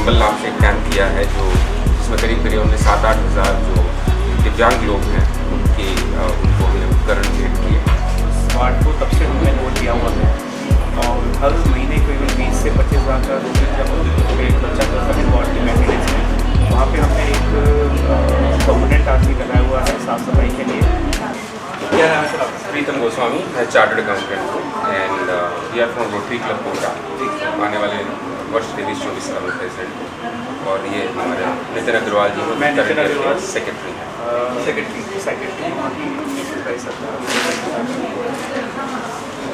संबल नाम से एक कैंप किया है जिसमें करीब हमने 7-8 हज़ार जो दिव्यांग लोग हैं उनको हमने उपकरण भेंट किए। स्मार्ट को तब से हमने वोट दिया हुआ है और हर महीने करीबन 20 से 25 हज़ार का एक बच्चा करता है वार्ड की मेंटेनेंस में। वहाँ पे हमने एक परमानेंट आदमी लगाया हुआ है साफ़ सफाई के लिए। क्या नाम है सर आपका? प्रीतम गोस्वामी है, chartered accountant and we are from Rotary Club Kota. आने वाले वर्ष 23-24 साल में प्रेसिडेंट। और ये हमारे नितिन अग्रवाल जी मैं नितिन अग्रवाल सेक्रेटरी हैं।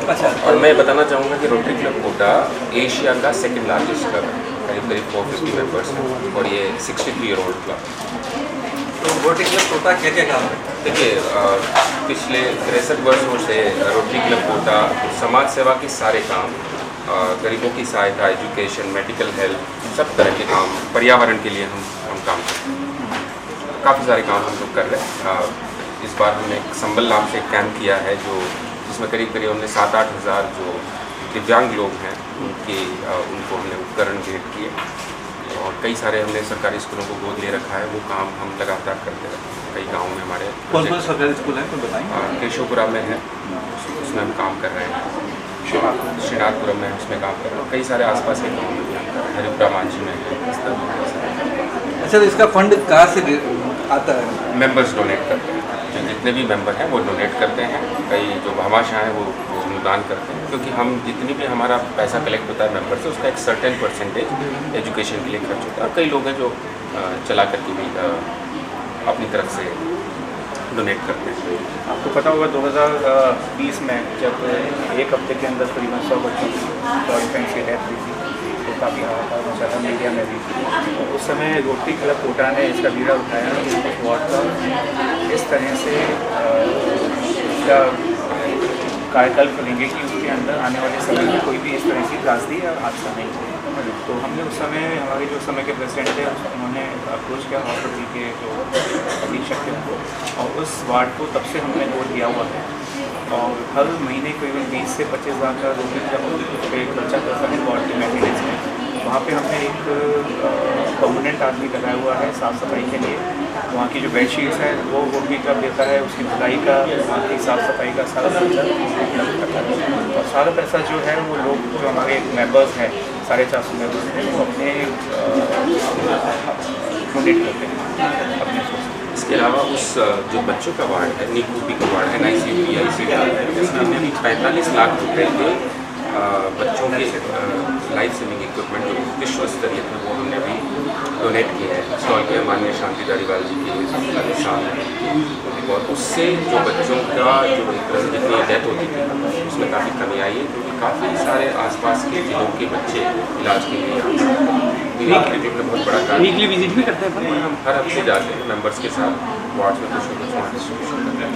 अच्छा, और मैं बताना चाहूँगा कि रोटरी क्लब कोटा एशिया का सेकंड लार्जेस्ट क्लब है। करीब 450 मेंबर्स हैं और ये 63 ईयर ओल्ड क्लब। तो रोटरी क्लब कोटा क्या क्या काम है? देखिए, पिछले 63 वर्षों से रोटरी क्लब कोटा समाज सेवा के सारे काम, गरीबों की सहायता, एजुकेशन, मेडिकल हेल्थ, सब तरह के काम, पर्यावरण के लिए हम काम करते हैं। काफ़ी सारे काम हम लोग कर रहे हैं। इस बार हमने एक संबल नाम से एक कैंप किया है जिसमें करीब हमने 7-8 हज़ार जो दिव्यांग लोग हैं उनको हमने उपकरण भेंट किए। और कई सारे हमने सरकारी स्कूलों को गोद ले रखा है। वो काम हम लगातार करते रहते हैं। कई गाँव में हमारे कौन कौन सरकारी स्कूल है कोई बताएं? केशवपुरा में है, उसमें हम काम कर रहे हैं। श्रीनाथपुरम में उसमें काम कर रहे हैं और कई सारे आसपास के गाँव में भी काम कर रहे हैं। हरिपुरा मांझी में है। अच्छा, तो इसका फंड कहाँ से आता है? मेंबर्स डोनेट करते हैं। जो जितने भी मेंबर हैं वो डोनेट करते हैं। कई जो भामाशाह हैं वो अनुदान करते हैं, क्योंकि हम जितनी भी हमारा पैसा कलेक्ट होता है मेंबर से उसका एक सर्टेन परसेंटेज एजुकेशन के लिए खर्च होता है। और कई लोग हैं जो चला करके भी अपनी तरफ से डोनेट करते हैं। आपको पता होगा 2020 में जब एक हफ्ते के अंदर करीबन 100 बच्चों की बॉयफ्रेंड की डेथ हुई थी, तो काफ़ी हाहाकार मचा था मीडिया में भी। तो उस समय रोटरी क्लब कोटा ने इसका बीड़ा उठाया कि उस वार्ड का इस तरह से उसका कार्यकल्प करेंगे कि उसके अंदर आने वाले समय में कोई भी इस तरह की त्रासदी या हादसा नहीं हो। तो हमने उस समय हमारे जो समय के प्रेसिडेंट थे उन्होंने अप्रोच किया हॉस्पिटल के जो अधीक्षक थे उनको, और उस वार्ड को तब से हमने वोट दिया हुआ है। और हर महीने करीबन 20 से 25 हज़ार का रोटरी क्लब एक बच्चा करता है वार्ड की मेंटेनेंस में। वहाँ पे हमने एक परमानेंट आदमी लगाया हुआ है साफ़ सफाई के लिए। वहाँ की जो बेडशीट्स हैं वो रोटरी क्लब देता है, उसकी धुलाई का, वहाँ की साफ़ सफाई का सारा खर्चा क्लब करता है। और सारा पैसा जो है वो लोग जो हमारे मेंबर्स हैं 450 मेंबर्स हैं वो अपने डोनेट करते हैं अपने सोर्स। इसके अलावा उस जो बच्चों का वार्ड है, नीकूपी का वार्ड है, NICU है, जिसमें हमने 45 लाख रुपए के बच्चों के लाइफ सेविंग इक्विपमेंट जो विश्व स्तरीय थे वो हमने भी डोनेट किए हैं। इंस्टॉल किए माननीय शांति धारीवाल जी के साथ। और उससे जो बच्चों का जो एक तरह से जितनी डेथ होती थी उसमें काफ़ी कमी आई है, क्योंकि काफ़ी सारे आसपास के जिलों के बच्चे इलाज के लिए बहुत बड़ा काम। वीकली विजिट भी करते हैं? हम हर हफ्ते जाते हैं मेंबर्स के साथ वार्ड में कुछ ना कुछ डिस्ट्रीब्यूशन करते हैं।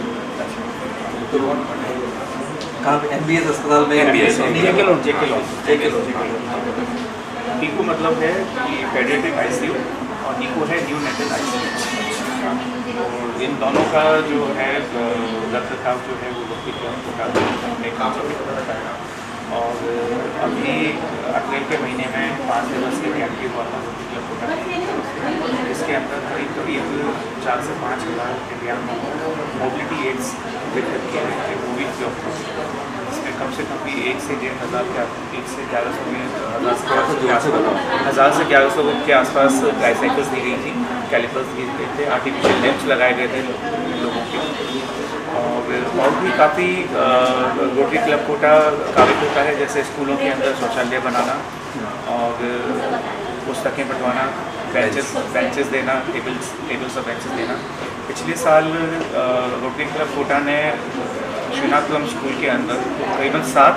कहाँ पे? MBS अस्पताल में? MBS जेके नीको मतलब है कि पेडियाट्रिक ICU और नीको है न्यूनेटल ICU। और इन दोनों का जो है रखरखाव जो है वो रोटरी क्लब कोटा अपने काम से बताया। और अभी अप्रैल के महीने में 5 दिवस के कैंप भी हुआ था रोटरी क्लब कोटा। इसके अंदर करीब 4 से 5 हज़ार दिव्यांग मोबिलिटी एड्स वितरित किए गए थे कोविड के ऑफर। इसमें कम से कम भी 1 से 1.5 हज़ार के 1 से 1100 में 1000 से 1100 के आसपास ट्राईसाइकिल्स दी गई थी, कैलिपर्स दिए गए थे, आर्टिफिशियल लिम्स लगाए गए थे लोगों के। और भी काफ़ी रोटरी क्लब कोटा काबिल होता है, जैसे स्कूलों के अंदर शौचालय बनाना और पुस्तकें बंटवाना, बेंचेस देना, टेबल्स और बेंचेस देना। पिछले साल रोटरी क्लब कोटा ने श्रीनाथपुरम स्कूल के अंदर करीबन 7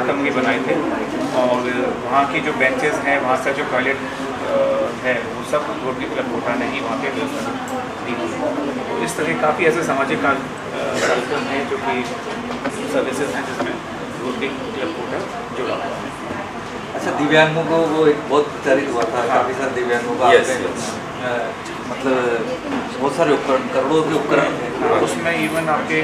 कमरे बनाए थे। और वहाँ की जो बेंचेस हैं, वहाँ का जो टॉयलेट है वो सब रोटरी क्लब कोटा ने ही वहाँ पे व्यवस्था दी। तो इस तरह काफ़ी ऐसे सामाजिक कार्यक्रम हैं जो कि सर्विसेज हैं जिसमें रोटरी क्लब कोटा जुड़ा हुआ है। अच्छा, दिव्यांगों को वो एक बहुत प्रचारित हुआ था, काफ़ी सारे दिव्यांगों का मतलब बहुत सारे उपकरण, करोड़ों के उपकरण थे। उसमें इवन आपके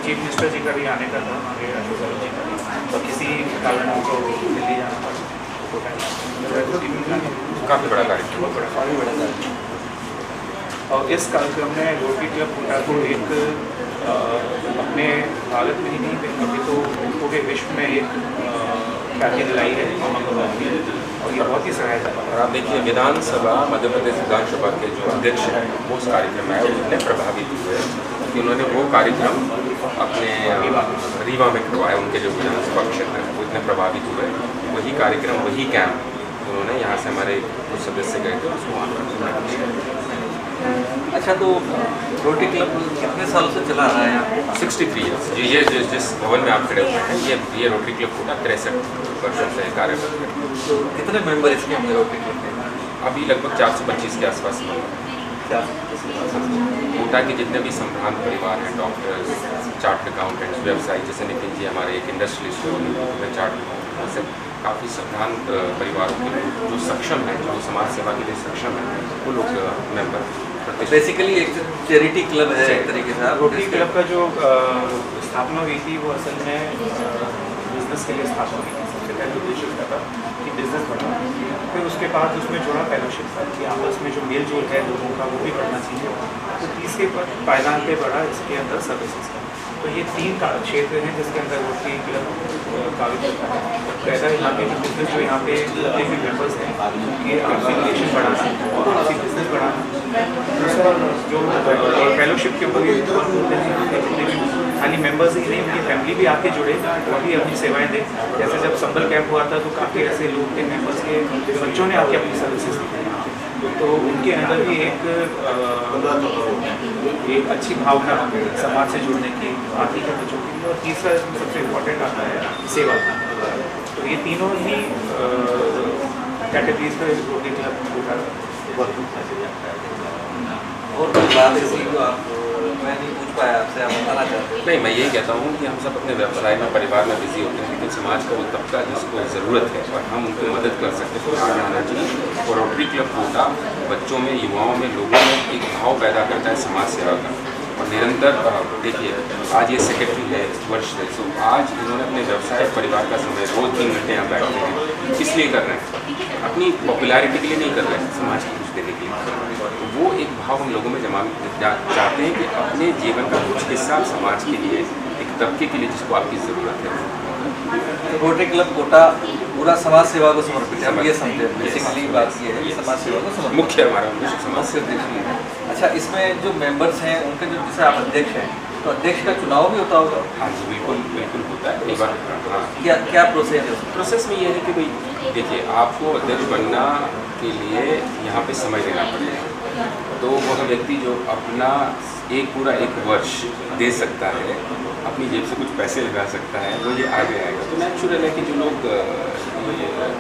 चीफ मिनिस्टर जी का भी आने का था, हमारे अशोक गहलोत जी का भी, और किसी कारण उनको दिल्ली जाना पड़ा। कोटा है, काफ़ी बड़ा कार्यक्रम। बहुत बड़ा काफ़ी बड़ा था। और इस कार्यक्रम में रोटरी क्लब कोटा को एक अपने भारत में ही नहीं अभी तो पूरे विश्व में एक ख्याति दिलाई है और ये बहुत ही सराहनीय है। और आप देखिए विधानसभा मध्य प्रदेश विधानसभा के जो अध्यक्ष हैं वो उस कार्यक्रम में आए और इतने प्रभावित हुए कि उन्होंने वो कार्यक्रम अपने रीवा में करवाया। उनके जो विधानसभा क्षेत्र है वो इतने प्रभावित हुए, वही कार्यक्रम वही कैंप उन्होंने यहाँ से हमारे कुछ सदस्य गए थे उसको वहाँ पर। अच्छा, तो रोटरी क्लब कितने साल से चला रहा है यहाँ? 63 ईयर्स जी। ये जिस भवन में आप खड़े हुए हैं ये रोटरी क्लब कोटा 63 वर्षों से कार्यरत है। तो कितने मेंबर इसके होंगे रोटरी क्लब के? अभी लगभग 425 के आसपास मेंबर। कोटा के जितने भी संभ्रांत परिवार हैं, डॉक्टर्स, चार्ट अकाउंटेंट्स, व्यवसायी जैसे नितिन जी हमारे एक इंडस्ट्रियलिस्ट हैं, चार्ट से काफ़ी संभ्रांत परिवारों के लोग जो सक्षम हैं, जो समाज सेवा के लिए सक्षम हैं, वो लोग मेंबर। बेसिकली एक चैरिटी क्लब है एक तरीके से। रोटरी क्लब का जो स्थापना हुई थी वो असल में बिजनेस के लिए स्थापना हुई थी। सबसे पहले उद्देश्य उसका था कि बिजनेस बढ़ाना, फिर उसके बाद उसमें जुड़ा फेलोशिप था कि आपस में जो मेल जोल है लोगों का वो भी बढ़ना चाहिए। तो तीसरे पायदान पे बढ़ा इसके अंदर सर्विसेज का। तो ये 3 क्षेत्र हैं जिसके अंदर रोटरी क्लब कार्य करता है। पहला यहाँ पे जो बिजनेस जो यहाँ पे जितने भी मेम्बर्स हैं उनकी आपसी रिलेशन बढ़ाना और आपसी बिजनेस बढ़ाना। दूसरा जो फेलोशिप के ऊपर खाली मेंबर्स ही नहीं उनकी फैमिली भी आके जुड़े, वो भी अपनी सेवाएं दें। जैसे जब संबल कैंप हुआ था तो काफ़ी ऐसे लोग थे मेंबर्स के बच्चों ने आके अपनी सर्विसेज दी, तो उनके अंदर भी एक अच्छी भावना समाज से जुड़ने की आती है बच्चों की। और तीसरा सबसे इम्पोर्टेंट आता है सेवा। तो ये तीनों ही कैटेगरीज पर रोटरी क्लब कोटा वर्क। और कोई बात ऐसी जो आप मैं नहीं पूछ पाया आपसे, आप बताना चाहते हैं? नहीं, मैं यही कहता हूँ कि हम सब अपने व्यवसाय में परिवार में बिजी होते हैं, लेकिन समाज का वो तबका जिसको ज़रूरत है और हम उनको मदद कर सकते हैं तो आगे आना चाहिए। और रोटरी क्लब कोटा बच्चों में, युवाओं में, लोगों में एक भाव पैदा करता है समाज सेवा का। और निरंतर देखिए आज ये सेक्रेटरी है इस वर्ष से, तो आज इन्होंने अपने व्यवसाय परिवार का समय रोज 3 घंटे यहाँ बैठते हैं। किस लिए कर रहे हैं? अपनी पॉपुलैरिटी के लिए नहीं कर रहे हैं, समाज को कुछ देने के लिए कर रहे हैं। तो वो एक भाव हम लोगों में जमा चाहते हैं कि अपने जीवन का कुछ हिस्सा समाज के लिए, एक तबके के लिए जिसको आपकी ज़रूरत है। रोटरी क्लब कोटा पूरा समाज सेवा को समर्पित है। हम ये समझे बेसिकली बात ये है, समाज सेवा को समर्पित मुख्य हमारा उद्देश्य समाज से देखिए। अच्छा, इसमें जो मेंबर्स हैं उनके जो जैसे आप अध्यक्ष हैं तो अध्यक्ष का चुनाव भी होता होगा? हाँ जी, बिल्कुल बिल्कुल होता है। कई बार क्या क्या प्रोसेस है? प्रोसेस में ये है कि भाई देखिए आपको अध्यक्ष बनना के लिए यहाँ पे समय देना पड़ेगा। तो वह व्यक्ति जो अपना पूरा एक वर्ष दे सकता है, अपनी जेब से कुछ पैसे लगा सकता है, वो ये आगे आएगा। तो नेचुरल है कि जो लोग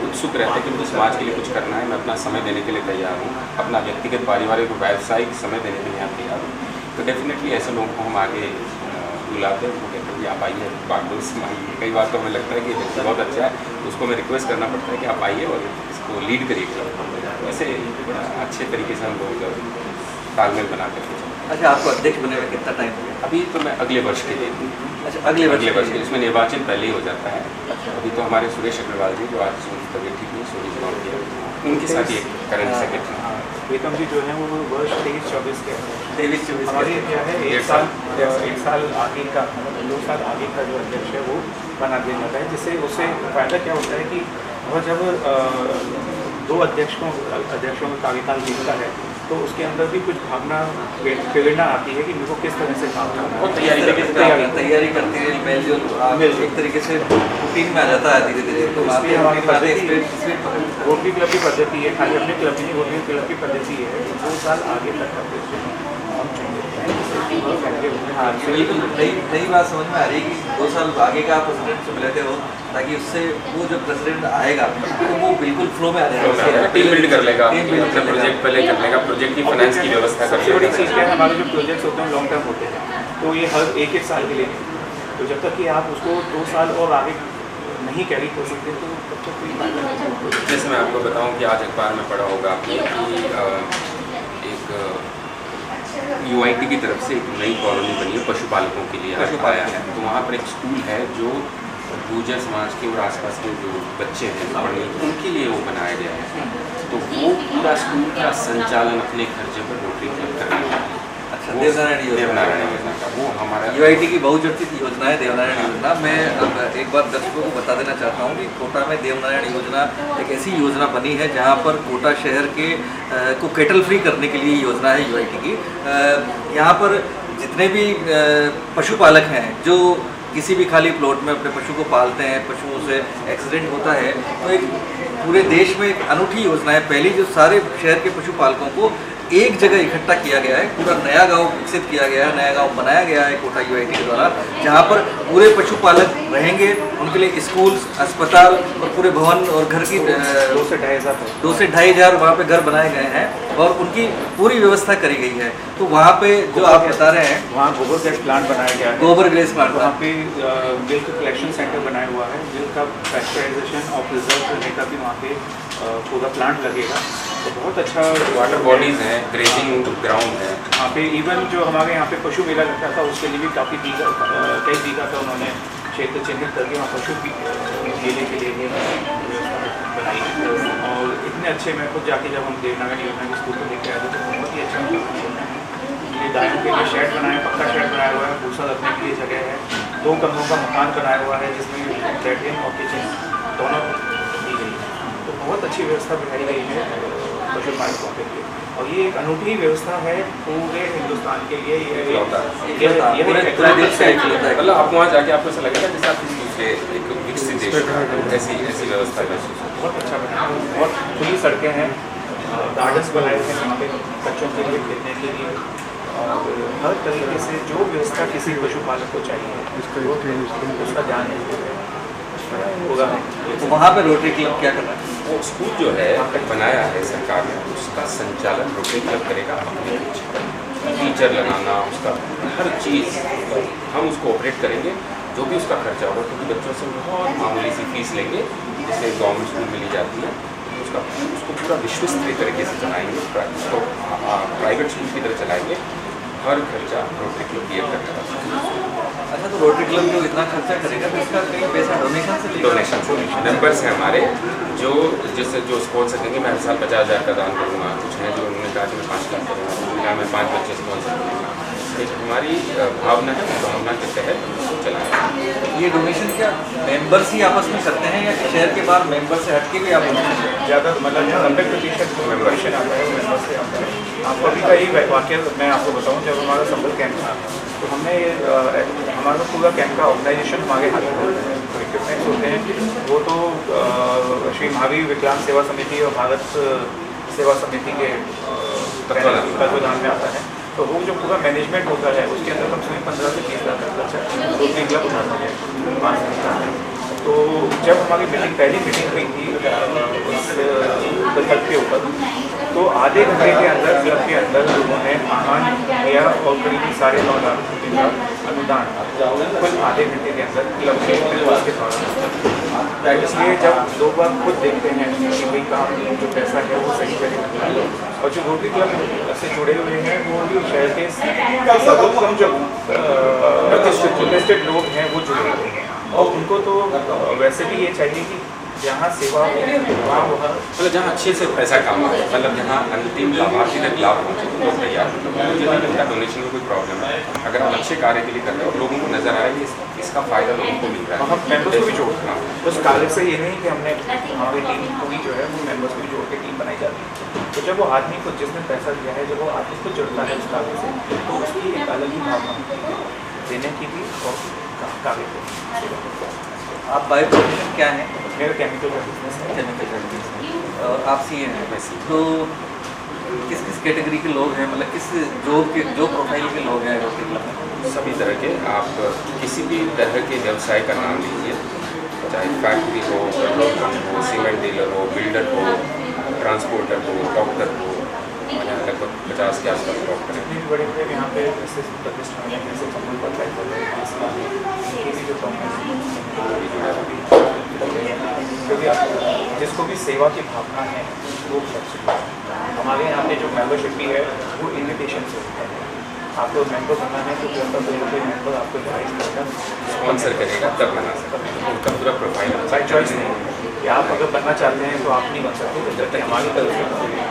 उत्सुक रहते हैं कि मुझे समाज के लिए कुछ करना है, मैं अपना समय देने के लिए तैयार हूँ, अपना व्यक्तिगत पारिवारिक व्यावसायिक समय देने के लिए आप तैयार हूँ, तो डेफिनेटली ऐसे लोगों को हम आगे बुलाते हैं। वो कहते हैं कि आप आइए, बात दो समाइए। कई बार तो हमें लगता है कि व्यक्ति बहुत अच्छा है, उसको हमें रिक्वेस्ट करना पड़ता है कि आप आइए और इसको लीड करिए। वैसे अच्छे तरीके से हम लोग तालमेल बना करके। अच्छा, आपको अध्यक्ष बने में कितना टाइम हो गया? अभी तो मैं अगले वर्ष के लिए। अच्छा, अगले वर्ष के इसमें निर्वाचन पहले ही हो जाता है। अभी तो हमारे सुरेश अग्रवाल जी जो आज उनकी तबीयत ठीक नहीं, सोनी चुनाव किया, उनके साथ ही करंट सेक्रेटरी प्रीतम जी जो है वो वर्ष 23-24 के 23-24 हमारे क्या है 1 साल आगे का, 2 साल आगे का जो अध्यक्ष है वो बना दिया जाता है, जिससे उससे फ़ायदा क्या होता है कि वह जब 2 अध्यक्षों का कार्यकाल बीतता है तो उसके अंदर भी कुछ भावना प्रेरणा आती है कि मेरे को किस तरह से काम करना है। और तैयारी करती है, मेल जो एक तरीके से रूटीन में आ जाता है धीरे धीरे। तो इसलिए हमारी रोटरी क्लब की पद्धति है, खाली अपने क्लब नहीं, रोटरी क्लब की पद्धति है 2 साल आगे तक का हम हाँ, बिल्कुल नई बात समझ में आ रही है कि 2 साल आगे का प्रेसिडेंट से मिलते हो ताकि उससे वो जो प्रेसिडेंट आएगा तो वो बिल्कुल फ्लो में आ जाएगा, टीम बिल्ड कर लेगा, अपना प्रोजेक्ट पहले कर लेगा, प्रोजेक्ट की फाइनेंस की व्यवस्था कर सबसे बड़ी चीज़ क्या है, हमारे जो प्रोजेक्ट्स होते हैं लॉन्ग टर्म होते हैं, तो ये हर 1-1 साल के लिए। तो जब तक कि आप उसको 2 साल और आगे नहीं कैरी कर सकते तो तब तक कोई फायदा नहीं। जैसे मैं आपको बताऊं कि आज अखबार में पढ़ा होगा आपने कि एक UIT की तरफ से एक नई कॉलोनी बनी है पशुपालकों के लिए आया है। तो वहाँ पर एक स्कूल है जो गुर्जर समाज के और आसपास के जो बच्चे हैं पढ़ने, उनके लिए वो बनाया गया है। तो वो पूरा स्कूल का संचालन अपने खर्चे पर रोटरी क्लब करने वाली है। अच्छा, देवनारायण योजना का वो हमारा UIT की बहुचर्चित योजना है देवनारायण योजना। मैं अब एक बार दर्शकों को बता देना चाहता हूँ कि कोटा में देवनारायण योजना एक ऐसी योजना बनी है जहाँ पर कोटा शहर के को केटल फ्री करने के लिए योजना है UIT की। यहाँ पर जितने भी पशुपालक हैं जो किसी भी खाली प्लॉट में अपने पशु को पालते हैं, पशुओं से एक्सीडेंट होता है, तो एक पूरे देश में एक अनूठी योजना है। पहली जो सारे शहर के पशुपालकों को एक जगह इकट्ठा किया गया है, पूरा नया गांव विकसित किया गया है, नया गांव बनाया गया है कोटा UIT के द्वारा, जहां पर पूरे पशुपालक रहेंगे। उनके लिए स्कूल, अस्पताल और पूरे भवन और घर की 2 से 2.5 हज़ार वहाँ पे घर बनाए गए हैं और उनकी पूरी व्यवस्था करी गई है। तो वहाँ पे जो आप बता रहे हैं, वहाँ गोबर गैस प्लांट बनाया गया है। गोबर गैस प्लांट, वहाँ पे मिल्क कलेक्शन सेंटर बनाया हुआ है। मिल्क का पैस्चराइजेशन और प्रिजर्व करने का भी वहाँ पे पूरा प्लांट लगेगा। तो बहुत अच्छा वाटर बॉडीज़ हैं, ग्रेजिंग ग्राउंड है वहाँ पे। इवन जो हमारे यहाँ पे पशु मेला लगता था उसके लिए भी काफ़ी कई बीघा का उन्होंने क्षेत्र चिन्हित करके वहाँ पशु मेले के लिए व्यवस्था बनाई है। और इतने अच्छे, मैं खुद जाके जब हम देवनारायण योजना के स्कूल को लेकर आए थे तो बहुत ही अच्छा ये गायों के लिए शेड बनाया, पक्का शेड बनाया हुआ है, भूसा रखने के लिए जगह है, 2 कमरों का मकान बनाया हुआ है जिसमें लेट्रिन और किचन दोनों दी गई है। तो बहुत अच्छी व्यवस्था बनाई गई है पशुपालकों के लिए। और ये एक अनूठी व्यवस्था है पूरे हिंदुस्तान के लिए। मतलब आप वहाँ जाके आपको ऐसा लगेगा जैसे आप किसी दूसरे एक विकसित देश में ऐसी व्यवस्था महसूस होती है। बहुत अच्छा बना है। बहुत खुली सड़कें हैं, गार्डन्स बनाए हुए हैं वहाँ पे बच्चों के लिए खेलने के लिए, और हर तरीके से जो व्यवस्था किसी पशुपालक को चाहिए उसका ध्यान होगा। तो वहाँ पे रोटरी क्लब क्या कर रहा है? वो स्कूल जो है बनाया है सरकार ने, उसका संचालन रोटरी क्लब करेगा अपने टीचर लगाना, उसका हर चीज़ हम उसको ऑपरेट करेंगे। जो भी उसका खर्चा होगा, क्योंकि बच्चों से बहुत मामूली सी फीस लेंगे जिसे गवर्नमेंट स्कूल में ली जाती है, उसको पूरा विश्वस्तरीय तरीके से चलाएंगे, उसको प्राइवेट स्कूल की तरह चलाएंगे। हर खर्चा रोटरी क्लब ये करेगा। अच्छा, तो रोटरी क्लब जो इतना खर्चा करेगा तो इसका कहीं पैसा डोनेशन से लेगा? डोनेशन से मेंबर्स हैं हमारे जो स्पॉन्सर देंगे। मैं हर साल 50,000 का दान करूँगा। कुछ हैं जो उन्होंने कहा कि मैं 5 लाख करूँगा, उन्होंने मैं 5 बच्चे स्पॉन्सर करूँगा। एक हमारी भावना है, भावना के तहत चलाएंगे। ये डोनेशन क्या मेंबर्स ही आपस में करते हैं या शहर के बाहर मेंबर से हटके भी आप ज़्यादा मतलब 90% मेंबरशिप आता है वो मेंबर से आता है। आपको अभी का ही वाक्य मैं आपको बताऊँ, जब हमारा संबल कैंप था तो हमने हमारा पूरा कैंप का ऑर्गेनाइजेशन हमारे हाथ में होता है, इक्विपमेंट्स होते हैं। वो तो श्री महावीर विकलांग सेवा समिति और भारत सेवा समिति के तत्वाधान में आता है। तो वो जो पूरा मैनेजमेंट होता है उसके अंदर कम से कम 15 से 30 लाख खर्चा रोटरी क्लब उठाता है 5 साल में। तो जब हमारी पहली मीटिंग हुई थी उस प्रकल्प के ऊपर, तो आधे घंटे के अंदर क्लब के अंदर लोगों ने आह्वान किया और करीब 9.5 लाख रुपये का अनुदान कुल आधे घंटे के अंदर क्लब के मेंबर्स के द्वारा। इसलिए जब लोग बाग खुद देखते हैं कि भाई काम जो पैसा है वो सही जगह, और जो रोटरी क्लब से जुड़े हुए हैं वो भी शहर के सर्वोत्तम जो प्रतिष्ठित लोग हैं वो जुड़े हुए हैं। और उनको तो वैसे भी ये चाहिए कि जहाँ सेवा वहाँ मतलब जहाँ अच्छे से पैसा कमाए, मतलब जहाँ अंतिम लाभार्थी तक लाभ पहुँचे, तो लोग तैयार होते हैं। मुझे नहीं लगता डोनेशन में कोई प्रॉब्लम है अगर हम अच्छे कार्य के लिए कर रहे हैं और लोगों को नजर आ रहा है कि इसका फायदा लोगों को मिल रहा है। हम मेंबर्स को भी जोड़ते हैं। उस कार्य से ये नहीं कि हमने हमारी टीम पूरी जो है वो मेंबर्स को भी जोड़ के टीम बनाई जाती है। तो जब वो आदमी को जिसने पैसा दिया है, जब वो आदमी को जुड़ता है उस कार्य से, तो उसकी एक अलग ही भावना होती है देने की भी और कार्य को। आप बाय प्रोफेशन क्या है? मेरा केमिकल का बिजनेस है। केमिकल का बिजनेस। और आप CA हैं? तो किस किस कैटेगरी के लोग हैं, मतलब किस जो प्रोफाइल के लोग हैं रोटरी क्लब में? सभी तरह के, आप किसी भी तरह के व्यवसाय का नाम लीजिए, चाहे फैक्ट्री हो, पेट्रोल पंप हो, सीमेंट डीलर हो, बिल्डर हो, ट्रांसपोर्टर हो, डॉक्टर हो, और यहाँ लगभग 50 के आसपास डॉक्टर हैं। इतने बड़े बड़े यहाँ पे ऐसे प्रतिष्ठान हैं जैसे कमल फर्टिलाइजर है, इनकी भी जो क्योंकि जिसको भी सेवा की भावना है वो हमारे यहाँ पे जो मेंबरशिप भी है वो इन्विटेशन से होता है। आपको मेंबर बनना है तो कोई मेंबर आपको इन्वाइट करेगा, स्पॉन्सर करेगा तब बना सकते हैं। उनका पूरा प्रोफाइल बाई चॉइस नहीं है कि आप अगर बनना चाहते हैं तो आप नहीं बन सकते, तो जब तक हमारी तरफ से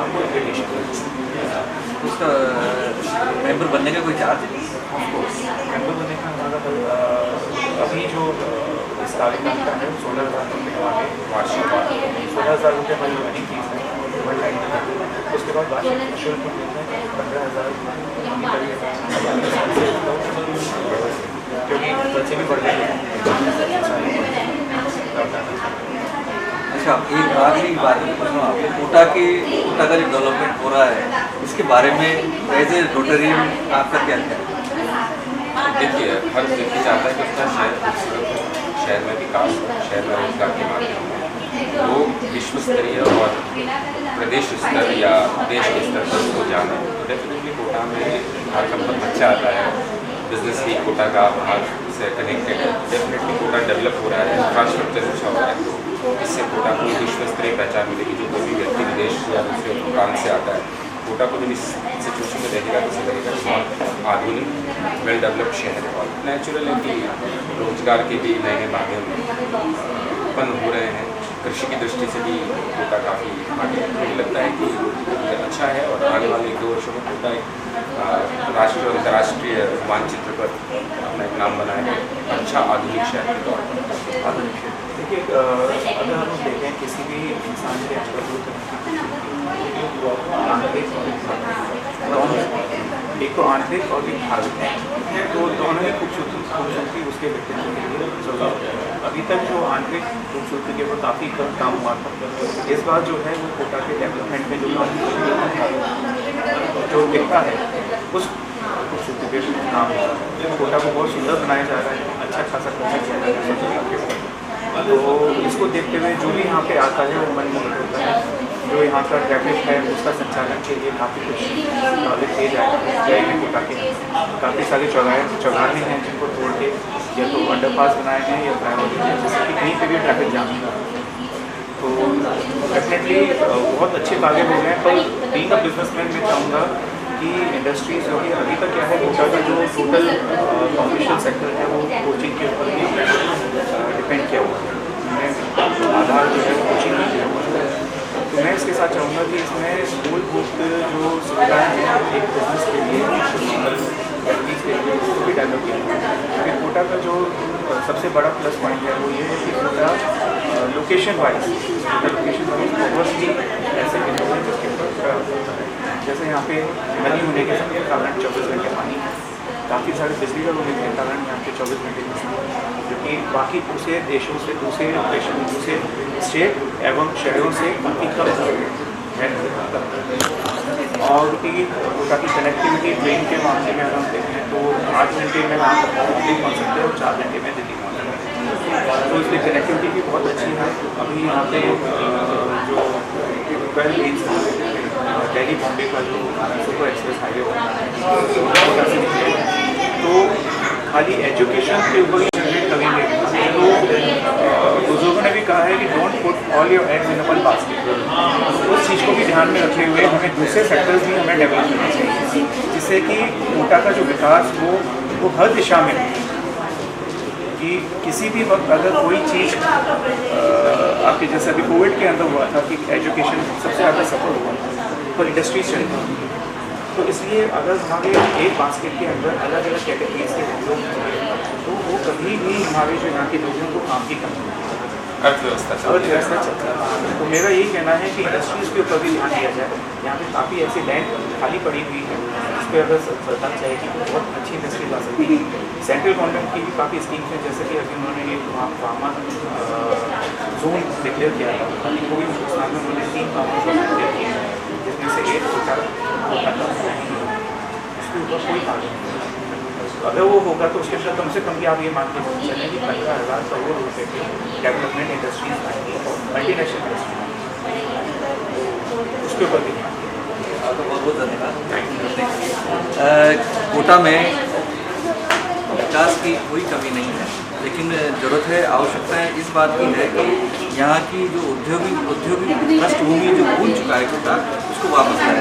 आपको इन्विटेशन उसका मेंबर बनने का कोई चार्ज है? मेंबर बनने का हमारा अभी जो इस कार्यक्रम का है 16,000 रुपये वार्षिक, 16,000 रुपये हमारी ज्वाइनिंग फीस है वन टाइम। उसके बाद वार्षिक शुल्क मिलता है 15,000, क्योंकि बच्चे भी बढ़ गए। अच्छा, एक आखिरी बात पूछना आपको, कोटा का जो डेवलपमेंट हो रहा है इसके बारे में एज ए रोटरियन आपका क्या है? देखिए, हर व्यक्ति चाहता है कि उसका शहर खूबसूरत हो, शहर में विकास हो, शहर में रोजगार के माध्यम में लोग विश्व स्तरीय और प्रदेश स्तर या देश के स्तर पर उसको जाने। तो डेफिनेटली कोटा में झारखंड पर बच्चा आता है, बिजनेस भी कोटा का बाहर से कनेक्टेड है। डेफिनेटली कोटा डेवलप हो रहा है, इंफ्रास्ट्रक्चर अच्छा हो रहा है, तो इससे कोटा को विश्व स्तरीय पहचान मिलेगी। जो कोई भी व्यक्ति विदेश या दूसरे काम से आता है, कोटा को जब इस सिचुएशन में रहेगा तो लगेगा बहुत आधुनिक वेल डेवलप्ड शहर है। और नेचुरल है कि रोजगार के भी नए नए माध्यम उत्पन्न हो रहे हैं। कृषि की दृष्टि से भी कोटा काफ़ी आगे, मुझे लगता है कि अच्छा है और आने वाले 1-2 वर्षों में कोटा एक राष्ट्रीय और अंतर्राष्ट्रीय मानचित्र पर अपना एक नाम बनाए, अच्छा आधुनिक शहर के तौर पर। आधुनिक शहर देखिए, अगर हम देखें किसी भी इंसान के अंदर एक तो आंतरिक और एक भाविक है, तो दोनों ही खूबसूरती उसके व्यक्तित्व के लिए जरूरी है। अभी तक जो आंतरिक खूबसूरती के ऊपर काफ़ी कम काम हुआ था, इस बार जो है वो कोटा के डेवलपमेंट में जो काम जो दिखता है उस खूबसूरती पे काम हो रहा है। कोटा को बहुत सुंदर बनाया जा रहा है, अच्छा खासा खर्चा किया जा रहा है। तो इसको देखते हुए जो भी यहाँ पे आता है वो मनमोहित होता है। जो यहाँ का ट्रैफिक है उसका संचालन के लिए काफ़ी कुछ नॉलेज दिए जाएगी। कोटा के काफ़ी सारे चौराहे हैं जिनको तोड़ के या तो अंडरपास बनाए हैं या फ्लाईओवर हैं, जिससे कि कहीं पे भी ट्रैफिक जाम नहीं होगा। तो डेफिनेटली बहुत अच्छे कार्य हो गए हैं। पर बीइंग अ बिजनेसमैन मैं चाहूँगा कि इंडस्ट्रीज जो कि अभी तक क्या है, कोटा का जो टोटल कॉमर्शियल सेक्टर है वो कोचिंग के ऊपर भी डिपेंड किया हुआ है। आधार जो है कोचिंग में किया हुआ है। तो मैं इसके साथ चाहूँगा कि इसमें मूलभूत जो सुविधाएँ हैं एक बिजनेस के लिए, व्यक्ति के लिए, उसको भी डेवलप किया है। क्योंकि कोटा का जो सबसे बड़ा प्लस पॉइंट है वो ये है कि कोटा लोकेशन वाइज बहुत ही ऐसे बिंदु हैं जिसके ऊपर खड़ा होता है। जैसे यहाँ पे नदी होने के कारण 24 घंटे पानी, काफ़ी सारे बिजली का होने के कारण यहाँ पे 24 घंटे बिजली, जबकि बाकी दूसरे देशों से, दूसरे लोकेशन, दूसरे स्टेट एवं शहरों से काफ़ी कम है। और कि कोटा की कनेक्टिविटी ट्रेन के मामले में अगर हम देखें तो 8 घंटे में आप दिल्ली पहुँच सकते हैं और 4 घंटे में दिल्ली पहुँच सकते हैं। तो इसलिए कनेक्टिविटी भी बहुत अच्छी है। अभी यहाँ पे जो 12 लेन्स दिल्ली बॉम्बे का जो सुपर एक्सप्रेस हाईवे बना है, तो खाली एजुकेशन के ऊपर ही जनरेट करेंगे। तो बुजुर्गों ने भी कहा है कि don't put all your eggs in one basket. उस चीज़ को भी ध्यान में रखते हुए हमें दूसरे सेक्टर्स भी हमें डेवलप करना चाहिए, जिससे कि कोटा का जो विकास वो हर दिशा में, कि किसी भी वक्त अगर कोई चीज़ आपके जैसे अभी कोविड के अंदर हुआ था कि एजुकेशन सबसे ज़्यादा सफल हुआ और इंडस्ट्रीज चल रही, तो इसलिए अगर हमारे एक बास्केट के अंदर अलग अलग कैटेगरीज के लोग होंगे तो वो कभी भी हमारे जो यहाँ के लोगों को काम की कमी अर्थव्यवस्था चलता है। तो मेरा यही कहना है कि इंडस्ट्रीज़ के ऊपर भी ध्यान दिया जाए। यहाँ पे काफ़ी ऐसी लैंड खाली पड़ी हुई है जिस पर अगर सरकार चाहेगी तो बहुत अच्छी इंडस्ट्री ला सकती है। सेंट्रल गवर्नमेंट की भी काफ़ी स्कीम्स हैं, जैसे कि अभी उन्होंने ये फार्मा जोन डिक्लेयर किया था। अभी कोई हिंदुस्तान में उन्होंने 3 फार्मा जोन डिक्लेयर किया है, जिसमें से एक कोटा उसके ऊपर कोई काम नहीं। अगर वो होगा तो उसके साथ कम से कम भी आप ये मान के चलें कि 15,000 करोड़ रुपये के डेवलपमेंट इंडस्ट्रीज आएंगी, मल्टीनेशनल इंडस्ट्री, उसके ऊपर भी आपका बहुत बहुत धन्यवाद। कोटा में विकास की कोई कमी नहीं है, लेकिन ज़रूरत है, आवश्यकता है इस बात की है कि यहाँ की जो औद्योगिक पृष्ठभूमि जो भूल चुका है कोटा, उसको वापस लाए।